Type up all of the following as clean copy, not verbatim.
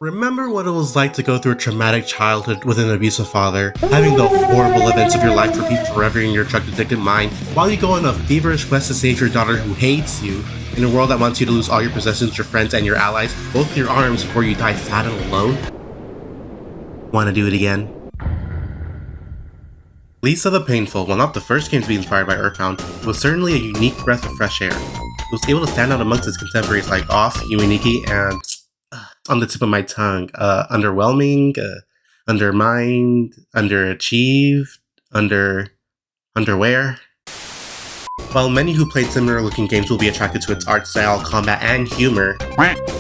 Remember what it was like to go through a traumatic childhood with an abusive father, having the horrible events of your life repeat forever in your drug-addicted mind, while you go on a feverish quest to save your daughter who hates you, in a world that wants you to lose all your possessions, your friends, and your allies, both your arms before you die sad and alone? Wanna do it again? Lisa the Painful, while not the first game to be inspired by Earthbound, was certainly a unique breath of fresh air. It was able to stand out amongst its contemporaries like Off, Yuiniki, and on the tip of my tongue, underwhelming, undermined, underachieved, underwear. While many who played similar looking games will be attracted to its art style, combat, and humor,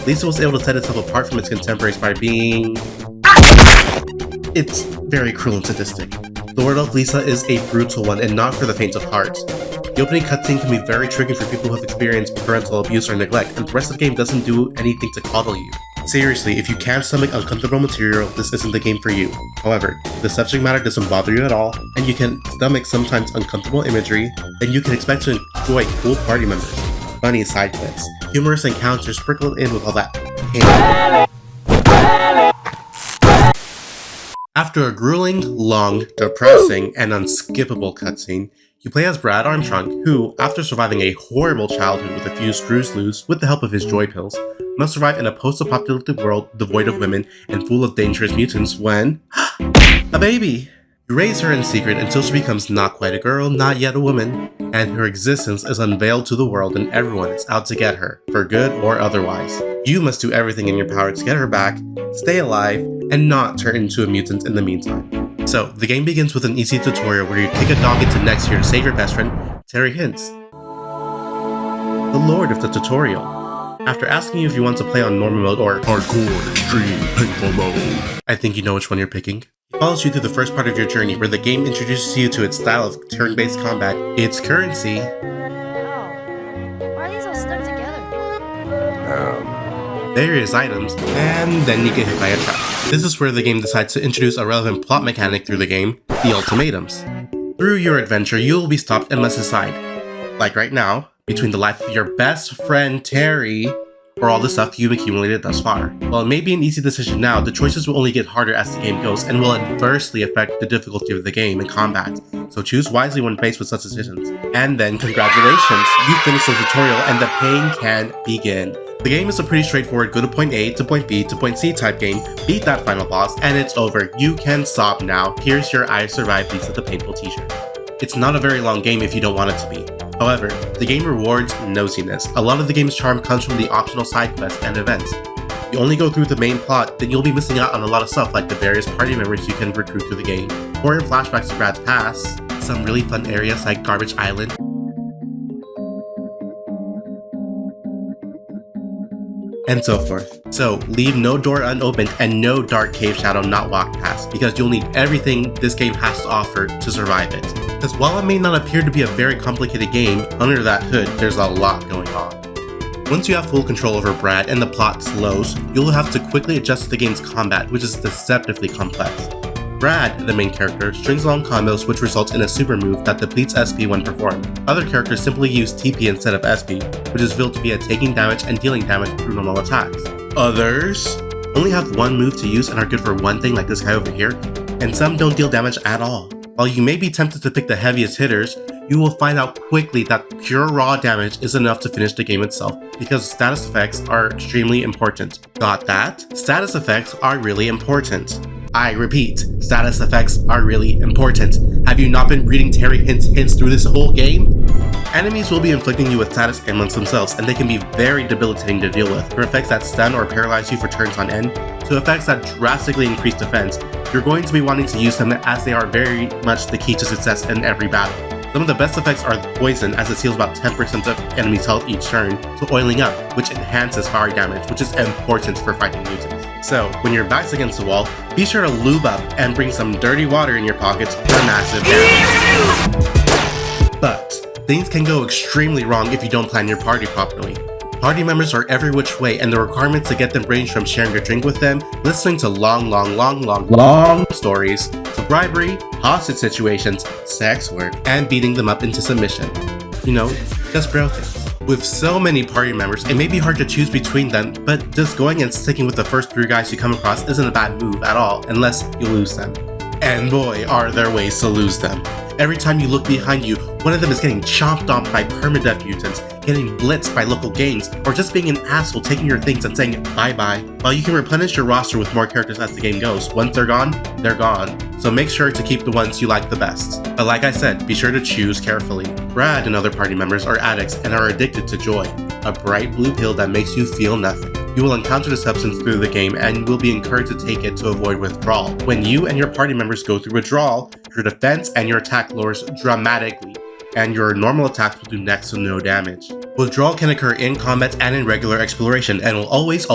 Lisa was able to set itself apart from its contemporaries by being... It's very cruel and sadistic. The world of Lisa is a brutal one and not for the faint of heart. The opening cutscene can be very triggering for people who have experienced parental abuse or neglect, and the rest of the game doesn't do anything to coddle you. Seriously, if you can't stomach uncomfortable material, this isn't the game for you. However, if the subject matter doesn't bother you at all, and you can stomach sometimes uncomfortable imagery, then you can expect to enjoy cool party members, funny side quests, humorous encounters sprinkled in with all that pain. After a grueling, long, depressing, and unskippable cutscene, you play as Brad Armstrong, who, after surviving a horrible childhood with a few screws loose with the help of his joy pills, must survive in a post-apocalyptic world devoid of women and full of dangerous mutants when... a baby! You raise her in secret until she becomes not quite a girl, not yet a woman, and her existence is unveiled to the world and everyone is out to get her, for good or otherwise. You must do everything in your power to get her back, stay alive, and not turn into a mutant in the meantime. So, the game begins with an easy tutorial where you kick a dog into next year to save your best friend, Terry Hintz, the lord of the tutorial. After asking you if you want to play on normal mode or hardcore, extreme, painful mode, I think you know which one you're picking. It follows you through the first part of your journey where the game introduces you to its style of turn-based combat, its currency, Why are these all stuck together? various items, and then you get hit by a trap. This is where the game decides to introduce a relevant plot mechanic through the game, the ultimatums. Through your adventure, you will be stopped and must decide, like right now, between the life of your best friend Terry or all the stuff you've accumulated thus far. While it may be an easy decision now, the choices will only get harder as the game goes and will adversely affect the difficulty of the game and combat, so choose wisely when faced with such decisions. And then congratulations, you finished the tutorial and the pain can begin. The game is a pretty straightforward go to point A to point B to point C type game, beat that final boss, and it's over. You can stop now. Here's your I Survived Lisa the Painful t-shirt. It's not a very long game if you don't want it to be. However, the game rewards nosiness. A lot of the game's charm comes from the optional side quests and events. If you only go through the main plot, then you'll be missing out on a lot of stuff like the various party members you can recruit through the game, or in flashbacks to Brad's past, some really fun areas like Garbage Island, and so forth. So, leave no door unopened and no dark cave shadow not walked past, because you'll need everything this game has to offer to survive it. Because while it may not appear to be a very complicated game, under that hood, there's a lot going on. Once you have full control over Brad and the plot slows, you'll have to quickly adjust to the game's combat, which is deceptively complex. Brad, the main character, strings along combos which results in a super move that depletes SP when performed. Other characters simply use TP instead of SP, which is built via taking damage and dealing damage through normal attacks. Others only have one move to use and are good for one thing like this guy over here, and some don't deal damage at all. While you may be tempted to pick the heaviest hitters, you will find out quickly that pure raw damage is enough to finish the game itself, because status effects are extremely important. Got that? Status effects are really important. I repeat, status effects are really important. Have you not been reading Terry Hint's hints through this whole game? Enemies will be inflicting you with status ailments themselves, and they can be very debilitating to deal with, from effects that stun or paralyze you for turns on end, to effects that drastically increase defense. You're going to be wanting to use them as they are very much the key to success in every battle. Some of the best effects are poison, as it steals about 10% of enemies' health each turn, to oiling up, which enhances fire damage, which is important for fighting mutants. So, when your back's against the wall, be sure to lube up and bring some dirty water in your pockets for massive damage. But, things can go extremely wrong if you don't plan your party properly. Party members are every which way, and the requirements to get them range from sharing a drink with them, listening to long stories, to bribery, hostage situations, sex work, and beating them up into submission. You know, just bro things. With so many party members, it may be hard to choose between them, but just going and sticking with the first 3 guys you come across isn't a bad move at all, unless you lose them. And boy, are there ways to lose them. Every time you look behind you, one of them is getting chomped on by permadeath mutants, getting blitzed by local gangs, or just being an asshole taking your things and saying bye-bye. While you can replenish your roster with more characters as the game goes, once they're gone, they're gone. So make sure to keep the ones you like the best. But like I said, be sure to choose carefully. Brad and other party members are addicts and are addicted to joy, a bright blue pill that makes you feel nothing. You will encounter the substance through the game and will be encouraged to take it to avoid withdrawal. When you and your party members go through withdrawal, your defense and your attack lowers dramatically, and your normal attacks will do next to no damage. Withdrawal can occur in combat and in regular exploration, and will always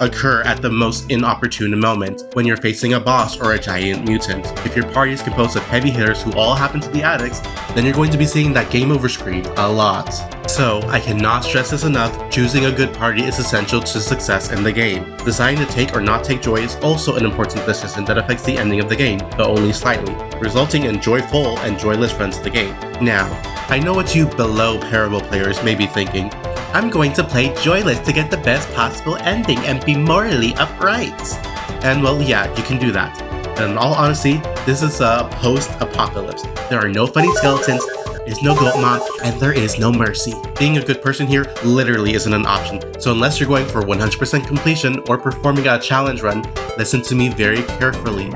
occur at the most inopportune moment, when you're facing a boss or a giant mutant. If your party is composed of heavy hitters who all happen to be addicts, then you're going to be seeing that game over screen a lot. So, I cannot stress this enough, choosing a good party is essential to success in the game. Deciding to take or not take joy is also an important decision that affects the ending of the game, though only slightly, resulting in joyful and joyless runs of the game. Now, I know what you below parable players may be thinking. I'm going to play joyless to get the best possible ending and be morally upright. And well, yeah, you can do that. But in all honesty, this is a post-apocalypse. There are no funny skeletons, there is no goat mom, and there is no mercy. Being a good person here literally isn't an option, so unless you're going for 100% completion or performing a challenge run, listen to me very carefully.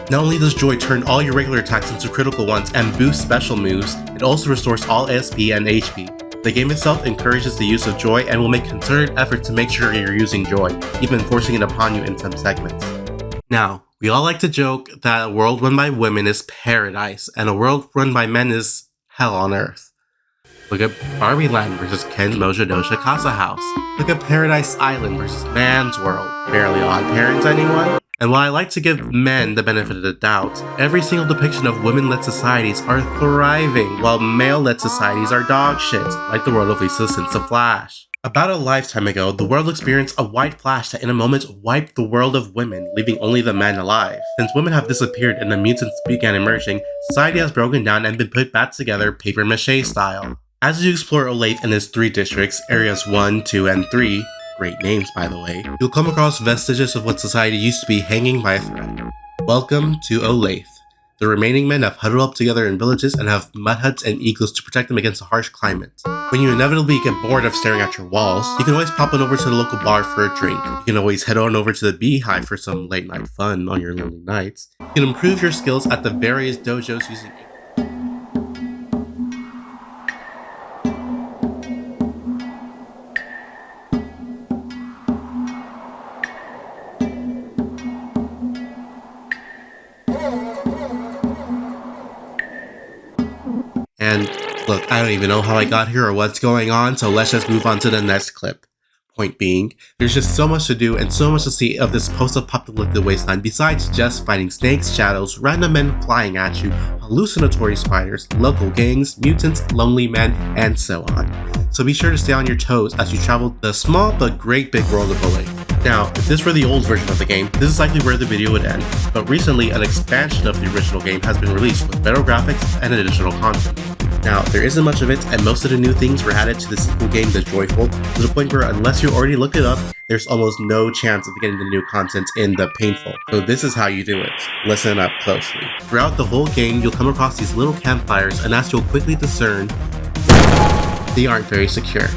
Not only does Joy turn all your regular attacks into critical ones and boost special moves, it also restores all SP and HP. The game itself encourages the use of Joy and will make concerted effort to make sure you're using Joy, even forcing it upon you in some segments. Now, we all like to joke that a world run by women is paradise, and a world run by men is hell on earth. Look at Barbie Land versus Ken Mojo Dosha Casa House. Look at Paradise Island versus Man's World. Barely Odd Parents, anyone? And while I like to give men the benefit of the doubt, every single depiction of women-led societies are thriving, while male-led societies are dog shit, like the world of Lisa since The Flash. About a lifetime ago, the world experienced a white flash that in a moment wiped the world of women, leaving only the men alive. Since women have disappeared and the mutants began emerging, society has broken down and been put back together papier-mâché style. As you explore Olathe and its 3 districts, areas 1, 2, and 3, great names by the way, you'll come across vestiges of what society used to be hanging by a thread. Welcome to Olathe. The remaining men have huddled up together in villages and have mud huts and igloos to protect them against a harsh climate. When you inevitably get bored of staring at your walls, you can always pop on over to the local bar for a drink. You can always head on over to the beehive for some late night fun on your lonely nights. You can improve your skills at the various dojos using And look, I don't even know how I got here or what's going on, so let's just move on to the next clip. Point being, there's just so much to do and so much to see of this post-apocalyptic wasteland besides just fighting snakes, shadows, random men flying at you, hallucinatory spiders, local gangs, mutants, lonely men, and so on. So be sure to stay on your toes as you travel the small but great big world of Olathe. Now, if this were the old version of the game, this is likely where the video would end, but recently an expansion of the original game has been released with better graphics and additional content. Now, there isn't much of it, and most of the new things were added to the sequel game, The Joyful, to the point where unless you already looked it up, there's almost no chance of getting the new content in the Painful. So this is how you do it. Listen up closely. Throughout the whole game, you'll come across these little campfires, and as you'll quickly discern, they aren't very secure.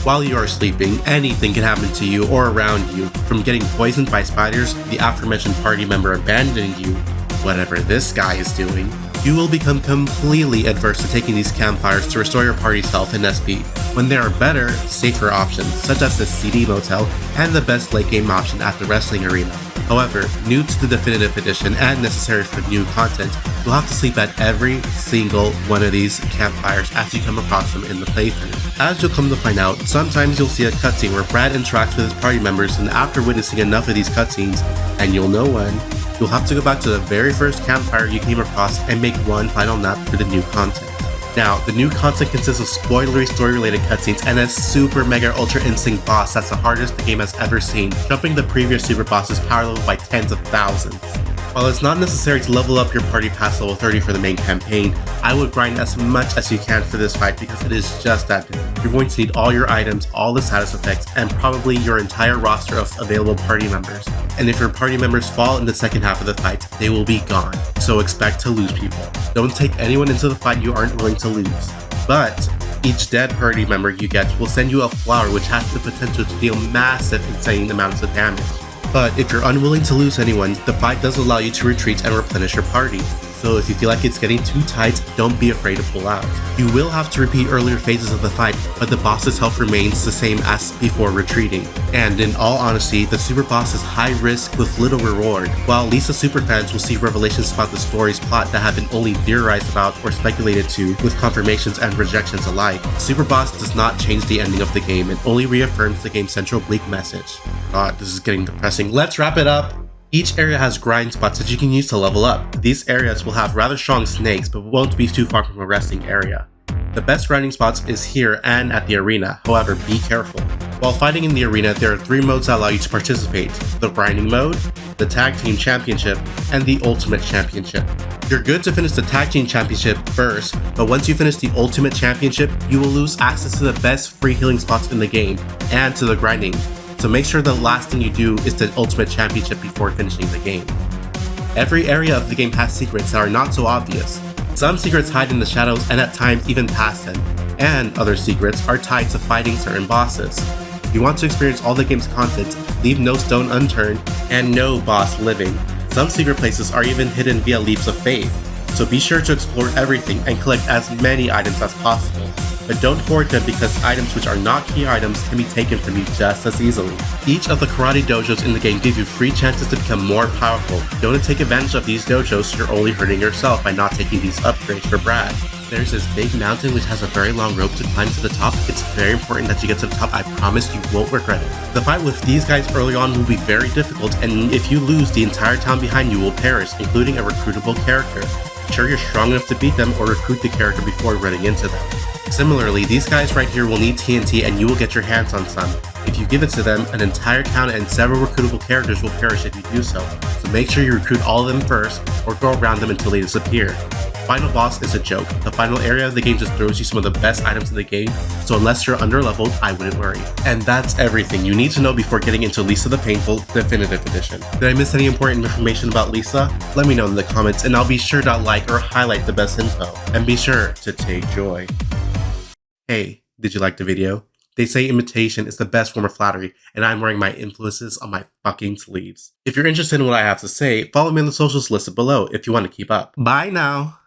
While you are sleeping, anything can happen to you or around you, from getting poisoned by spiders, the aforementioned party member abandoning you, whatever this guy is doing. You will become completely adverse to taking these campfires to restore your party's health and SP, when there are better, safer options, such as the CD Motel and the best late game option at the wrestling arena. However, new to the definitive edition and necessary for new content, you'll have to sleep at every single one of these campfires as you come across them in the playthrough. As you'll come to find out, sometimes you'll see a cutscene where Brad interacts with his party members, and after witnessing enough of these cutscenes, and you'll know when, you'll have to go back to the very first campfire you came across and make one final nap for the new content. Now, the new content consists of spoilery story-related cutscenes and a super mega ultra instinct boss that's the hardest the game has ever seen, jumping the previous super boss's power level by tens of thousands. While it's not necessary to level up your party past level 30 for the main campaign, I would grind as much as you can for this fight because it is just that good. You're going to need all your items, all the status effects, and probably your entire roster of available party members. And if your party members fall in the second half of the fight, they will be gone. So expect to lose people. Don't take anyone into the fight you aren't willing to lose. But each dead party member you get will send you a flower which has the potential to deal massive, insane amounts of damage. But if you're unwilling to lose anyone, the fight does allow you to retreat and replenish your party. So if you feel like it's getting too tight, don't be afraid to pull out. You will have to repeat earlier phases of the fight, but the boss's health remains the same as before retreating. And in all honesty, the super boss is high risk with little reward. While Lisa superfans will see revelations about the story's plot that have been only theorized about or speculated to, with confirmations and rejections alike, Super Boss does not change the ending of the game and only reaffirms the game's central bleak message. God, this is getting depressing. Let's wrap it up! Each area has grind spots that you can use to level up. These areas will have rather strong snakes, but won't be too far from a resting area. The best grinding spots is here and at the arena, however be careful. While fighting in the arena, there are 3 modes that allow you to participate: the grinding mode, the tag team championship, and the ultimate championship. You're good to finish the tag team championship first, but once you finish the ultimate championship, you will lose access to the best free healing spots in the game, and to the grinding. So make sure the last thing you do is the ultimate championship before finishing the game. Every area of the game has secrets that are not so obvious. Some secrets hide in the shadows and at times even past them, and other secrets are tied to fighting certain bosses. If you want to experience all the game's content, leave no stone unturned and no boss living. Some secret places are even hidden via leaps of faith, so be sure to explore everything and collect as many items as possible. But don't hoard them because items which are not key items can be taken from you just as easily. Each of the karate dojos in the game give you free chances to become more powerful. Don't take advantage of these dojos so you're only hurting yourself by not taking these upgrades for Brad. There's this big mountain which has a very long rope to climb to the top. It's very important that you get to the top. I promise you won't regret it. The fight with these guys early on will be very difficult, and if you lose, the entire town behind you will perish, including a recruitable character. Ensure you're strong enough to beat them or recruit the character before running into them. Similarly, these guys right here will need TNT and you will get your hands on some. If you give it to them, an entire town and several recruitable characters will perish if you do so. So make sure you recruit all of them first or go around them until they disappear. Final boss is a joke. The final area of the game just throws you some of the best items in the game, so unless you're underleveled, I wouldn't worry. And that's everything you need to know before getting into Lisa the Painful Definitive Edition. Did I miss any important information about Lisa? Let me know in the comments and I'll be sure to like or highlight the best info. And be sure to take joy. Hey, did you like the video? They say imitation is the best form of flattery, and I'm wearing my influences on my fucking sleeves. If you're interested in what I have to say, follow me on the socials listed below if you want to keep up. Bye now!